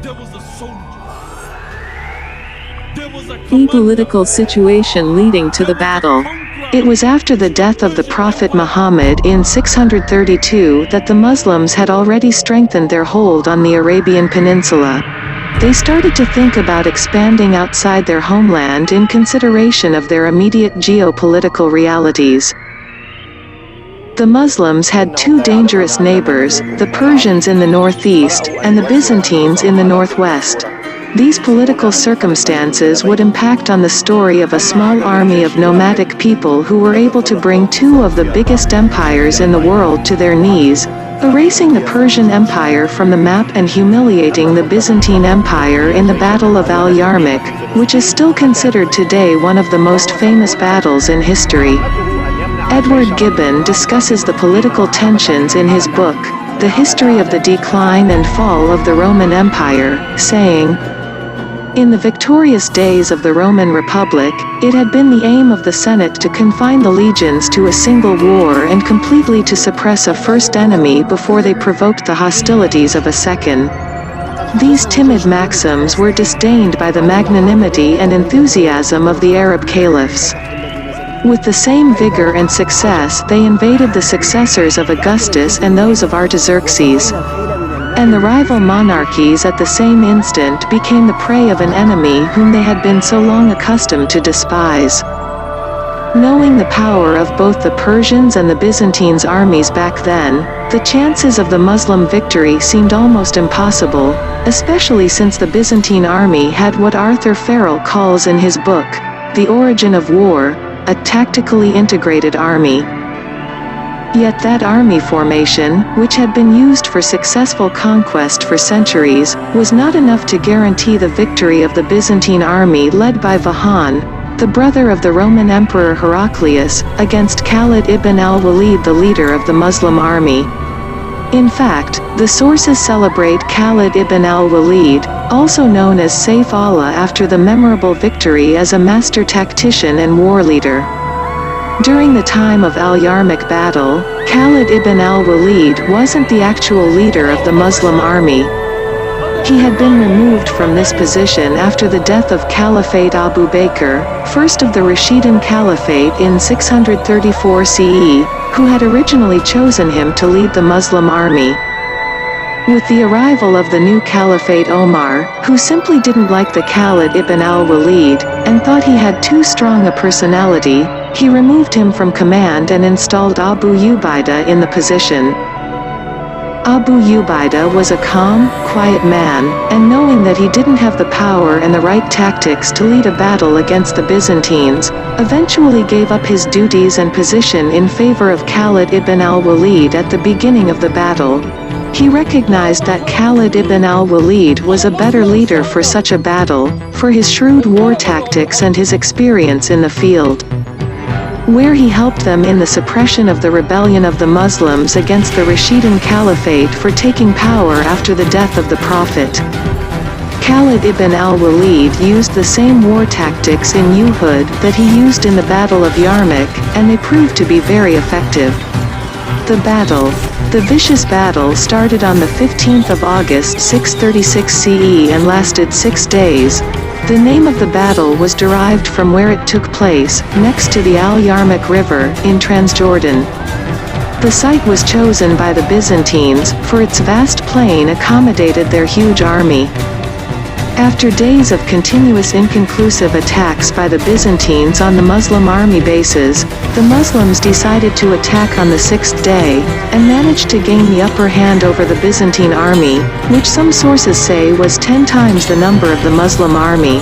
The political situation leading to the battle. It was after the death of the Prophet Muhammad in 632 that the Muslims had already strengthened their hold on the Arabian Peninsula. They started to think about expanding outside their homeland in consideration of their immediate geopolitical realities. The Muslims had two dangerous neighbors, the Persians in the northeast, and the Byzantines in the northwest. These political circumstances would impact on the story of a small army of nomadic people who were able to bring two of the biggest empires in the world to their knees, erasing the Persian Empire from the map and humiliating the Byzantine Empire in the Battle of Al Yarmouk, which is still considered today one of the most famous battles in history. Edward Gibbon discusses the political tensions in his book, The History of the Decline and Fall of the Roman Empire, saying, "In the victorious days of the Roman Republic, it had been the aim of the Senate to confine the legions to a single war and completely to suppress a first enemy before they provoked the hostilities of a second. These timid maxims were disdained by the magnanimity and enthusiasm of the Arab caliphs. With the same vigor and success they invaded the successors of Augustus and those of Artaxerxes. And the rival monarchies at the same instant became the prey of an enemy whom they had been so long accustomed to despise. Knowing the power of both the Persians and the Byzantines' armies back then, the chances of the Muslim victory seemed almost impossible, especially since the Byzantine army had what Arthur Farrell calls in his book, The Origin of War, a tactically integrated army. Yet that army formation, which had been used for successful conquest for centuries, was not enough to guarantee the victory of the Byzantine army led by Vahan, the brother of the Roman Emperor Heraclius, against Khalid ibn al-Walid, the leader of the Muslim army. In fact, the sources celebrate Khalid ibn al-Walid, also known as Saif Allah, after the memorable victory as a master tactician and war leader. During the time of Al Yarmouk battle, Khalid ibn al-Walid wasn't the actual leader of the Muslim army. He had been removed from this position after the death of Caliphate Abu Bakr, first of the Rashidun Caliphate in 634 CE, who had originally chosen him to lead the Muslim army. With the arrival of the new Caliphate Omar, who simply didn't like the Khalid ibn al-Walid, and thought he had too strong a personality, he removed him from command and installed Abu Ubaidah in the position. Abu Ubaidah was a calm, quiet man, and knowing that he didn't have the power and the right tactics to lead a battle against the Byzantines, eventually gave up his duties and position in favor of Khalid ibn al-Walid at the beginning of the battle. He recognized that Khalid ibn al-Walid was a better leader for such a battle, for his shrewd war tactics and his experience in the field, where he helped them in the suppression of the rebellion of the Muslims against the Rashidun Caliphate for taking power after the death of the Prophet. Khalid ibn al-Walid used the same war tactics in Uhud that he used in the Battle of Yarmouk, and they proved to be very effective. The vicious battle started on the 15th of August 636 CE and lasted 6 days. The name of the battle was derived from where it took place, next to the Al Yarmouk River, in Transjordan. The site was chosen by the Byzantines, for its vast plain accommodated their huge army. After days of continuous inconclusive attacks by the Byzantines on the Muslim army bases, the Muslims decided to attack on the 6th day, and managed to gain the upper hand over the Byzantine army, which some sources say was 10 times the number of the Muslim army.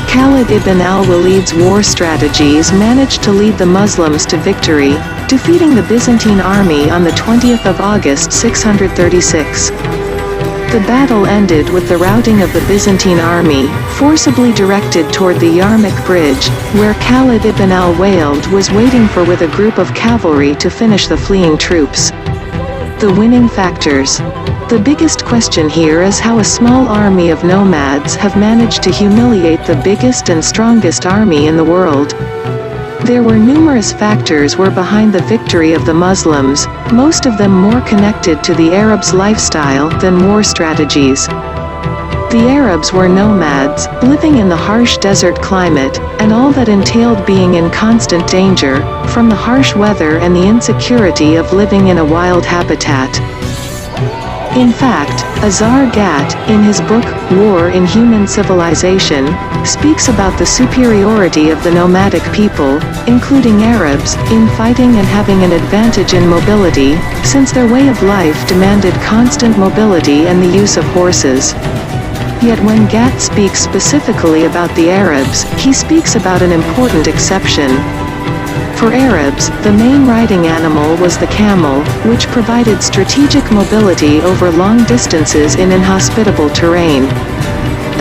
Khalid ibn al-Walid's war strategies managed to lead the Muslims to victory, defeating the Byzantine army on the 20th of August 636. The battle ended with the routing of the Byzantine army, forcibly directed toward the Yarmouk Bridge, where Khalid ibn al-Walid was waiting for with a group of cavalry to finish the fleeing troops. The winning factors. The biggest question here is how a small army of nomads have managed to humiliate the biggest and strongest army in the world. There were numerous factors were behind the victory of the Muslims, most of them more connected to the Arabs' lifestyle than war strategies. The Arabs were nomads, living in the harsh desert climate, and all that entailed being in constant danger, from the harsh weather and the insecurity of living in a wild habitat. In fact, Azar Gat, in his book, War in Human Civilization, speaks about the superiority of the nomadic people, including Arabs, in fighting and having an advantage in mobility, since their way of life demanded constant mobility and the use of horses. Yet when Gat speaks specifically about the Arabs, he speaks about an important exception. For Arabs, the main riding animal was the camel, which provided strategic mobility over long distances in inhospitable terrain.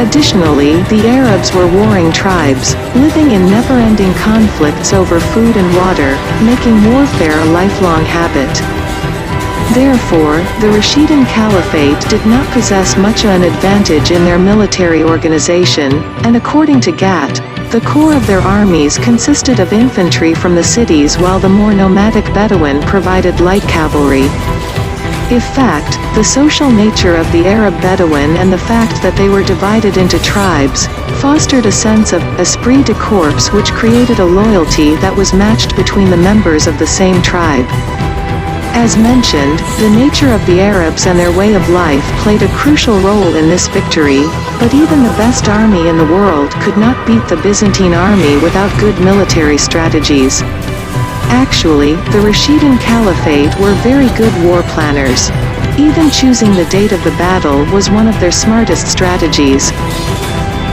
Additionally, the Arabs were warring tribes, living in never-ending conflicts over food and water, making warfare a lifelong habit. Therefore, the Rashidun Caliphate did not possess much of an advantage in their military organization, and according to Gat, the core of their armies consisted of infantry from the cities while the more nomadic Bedouin provided light cavalry. In fact, the social nature of the Arab Bedouin and the fact that they were divided into tribes, fostered a sense of esprit de corps which created a loyalty that was matched between the members of the same tribe. As mentioned, the nature of the Arabs and their way of life played a crucial role in this victory, but even the best army in the world could not beat the Byzantine army without good military strategies. Actually, the Rashidun Caliphate were very good war planners. Even choosing the date of the battle was one of their smartest strategies.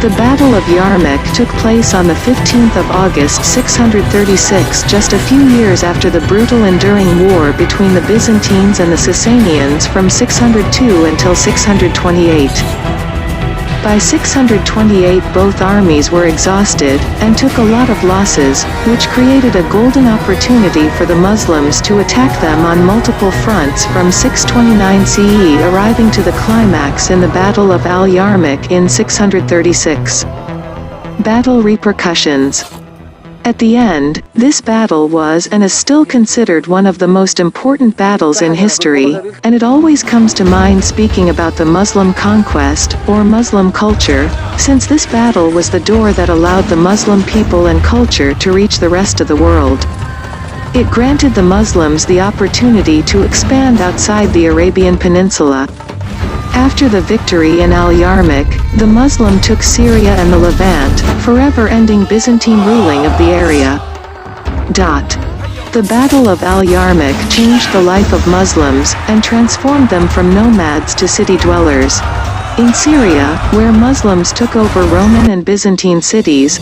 The Battle of Yarmouk took place on the 15th of August 636, just a few years after the brutal enduring war between the Byzantines and the Sasanians from 602 until 628. By 628 both armies were exhausted, and took a lot of losses, which created a golden opportunity for the Muslims to attack them on multiple fronts from 629 CE, arriving to the climax in the Battle of Al Yarmouk in 636. Battle repercussions. At the end, this battle was and is still considered one of the most important battles in history, and it always comes to mind speaking about the Muslim conquest, or Muslim culture, since this battle was the door that allowed the Muslim people and culture to reach the rest of the world. It granted the Muslims the opportunity to expand outside the Arabian Peninsula. After the victory in Al Yarmouk, the Muslim took Syria and the Levant, forever ending Byzantine ruling of the area. The Battle of Al Yarmouk changed the life of Muslims, and transformed them from nomads to city dwellers. In Syria, where Muslims took over Roman and Byzantine cities,